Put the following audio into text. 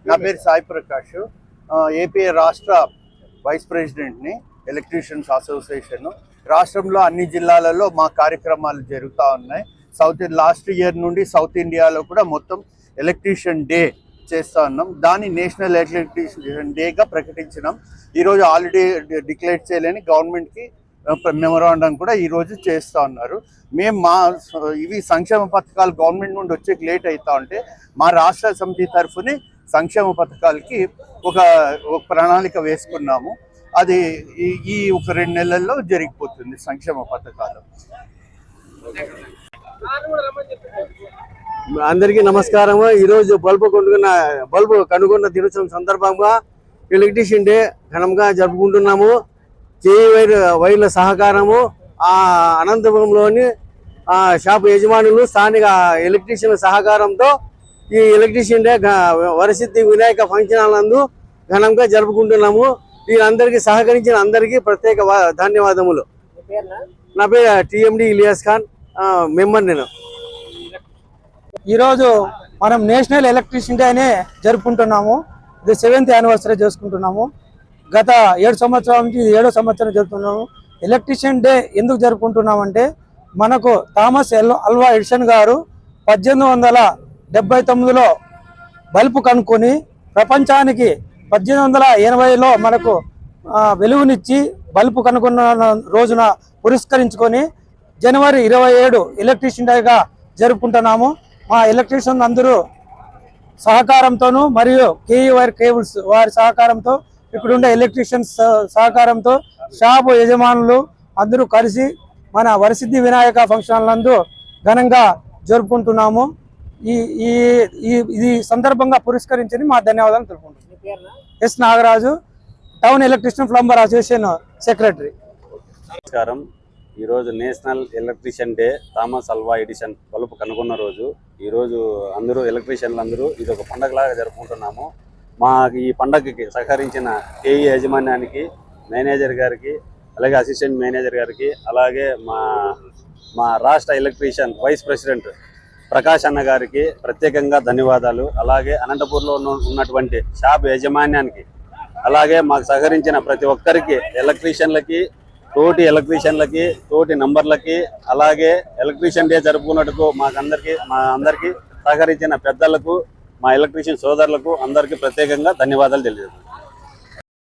నా పేరు సాయి ప్రకాష్, ఏపీ రాష్ట్ర వైస్ ప్రెసిడెంట్ని, ఎలక్ట్రీషియన్స్ అసోసియేషన్. రాష్ట్రంలో అన్ని జిల్లాలలో మా కార్యక్రమాలు జరుగుతూ ఉన్నాయి. లాస్ట్ ఇయర్ నుండి సౌత్ ఇండియాలో కూడా మొత్తం ఎలక్ట్రీషియన్ డే చేస్తూ ఉన్నాం. దాన్ని నేషనల్ ఎలక్ట్రీషియన్ డేగా ప్రకటించినాం. ఈరోజు హాలిడే డిక్లేర్ చేయలేని గవర్నమెంట్కి మెమోరాండం కూడా ఈరోజు చేస్తూ ఉన్నారు. ఇవి సంక్షేమ పథకాలు గవర్నమెంట్ నుండి వచ్చేకి లేట్ అవుతా ఉంటే మా రాష్ట్ర సమితి తరఫుని సంక్షేమ పథకాలకి ఒక ప్రణాళిక వేసుకున్నాము. అది ఈ ఒక 2 నెలల్లో జరిగిపోతుంది సంక్షేమ పథకాలు. అందరికీ నమస్కారము. ఈరోజు బల్బు కనుగొన్న దినోత్సవం సందర్భంగా ఎలక్ట్రీషియన్ డే ఘనంగా జరుపుకుంటున్నాము. వైర్ల సహకారము, అనంతపురంలోని షాపు యజమానులు, స్థానిక ఎలక్ట్రీషియన్ల సహకారంతో ఈ electrician day Varasiddhi Vinayaka function hall నందు ఘనంగా జరుపుకుంటున్నాము. వీరందరికీ సహకరించిన అందరికీ ప్రత్యేక ధన్యవాదములు. నా పేరు టిఎండి ఇలియాస్ ఖాన్, మెంబర్ నేను. ఈరోజు మనం నేషనల్ ఎలక్ట్రీషియన్ డే అనే జరుపుకుంటున్నాము. ఇది 7th యానివర్సరీ చేసుకుంటున్నాము. గత 7 సంవత్సరాల నుంచి 7వ సంవత్సరం జరుపుతున్నాము. ఎలక్ట్రీషియన్ డే ఎందుకు జరుపుకుంటున్నామంటే మనకు థామస్ అల్వా ఎడిసన్ గారు 1879లో బల్బు కనుక్కొని ప్రపంచానికి 1880లో మనకు వెలుగునిచ్చి బల్బు కనుక్కున్న రోజున పురస్కరించుకొని జనవరి 27 ఎలక్ట్రీషియన్ డేగా జరుపుకుంటున్నాము. మా ఎలక్ట్రీషియన్ అందరూ సహకారంతోనూ మరియు కేఈ వైర్ కేబుల్స్ వారి సహకారంతో, ఇక్కడుండే ఎలక్ట్రీషియన్స్ సహకారంతో, షాపు యజమానులు అందరూ కలిసి మన వరసిద్ధి వినాయక ఫంక్షన్ నందు ఘనంగా జరుపుకుంటున్నాము. ఈ సందర్భంగా పురస్కరించని మా ధన్యవాదాలు తెలుపుకుంటున్నాం. S Nagaraju, town electrician plumber association secretary. నమస్కారం. ఈరోజు national electrician day, Thomas Alva Edison bulb కనుగొన్న రోజు. ఈరోజు అందరూ ఎలక్ట్రీషియన్లు అందరూ ఇది ఒక పండగలాగా జరుపుకుంటున్నాము. మాకు ఈ పండగకి సహకరించిన కేఈ యాజమాన్యానికి, మేనేజర్ గారికి, అలాగే అసిస్టెంట్ మేనేజర్ గారికి, అలాగే మా రాష్ట్ర ఎలక్ట్రీషియన్ వైస్ ప్రెసిడెంట్ ప్రకాష్ అన్న గారికి ప్రత్యేకంగా ధన్యవాదాలు. అలాగే అనంతపూర్లో ఉన్నటువంటి షాప్ యాజమాన్యానికి, అలాగే మాకు సహకరించిన ప్రతి ఒక్కరికి, ఎలక్ట్రీషియన్లకి, తోటి ఎలక్ట్రీషియన్లకి, తోటి నంబర్లకి, అలాగే ఎలక్ట్రీషియన్ డే జరుపుకున్నట్టుకు మా అందరికీ సహకరించిన పెద్దలకు, మా ఎలక్ట్రీషియన్ సోదరులకు అందరికీ ప్రత్యేకంగా ధన్యవాదాలు తెలియజేస్తున్నాను.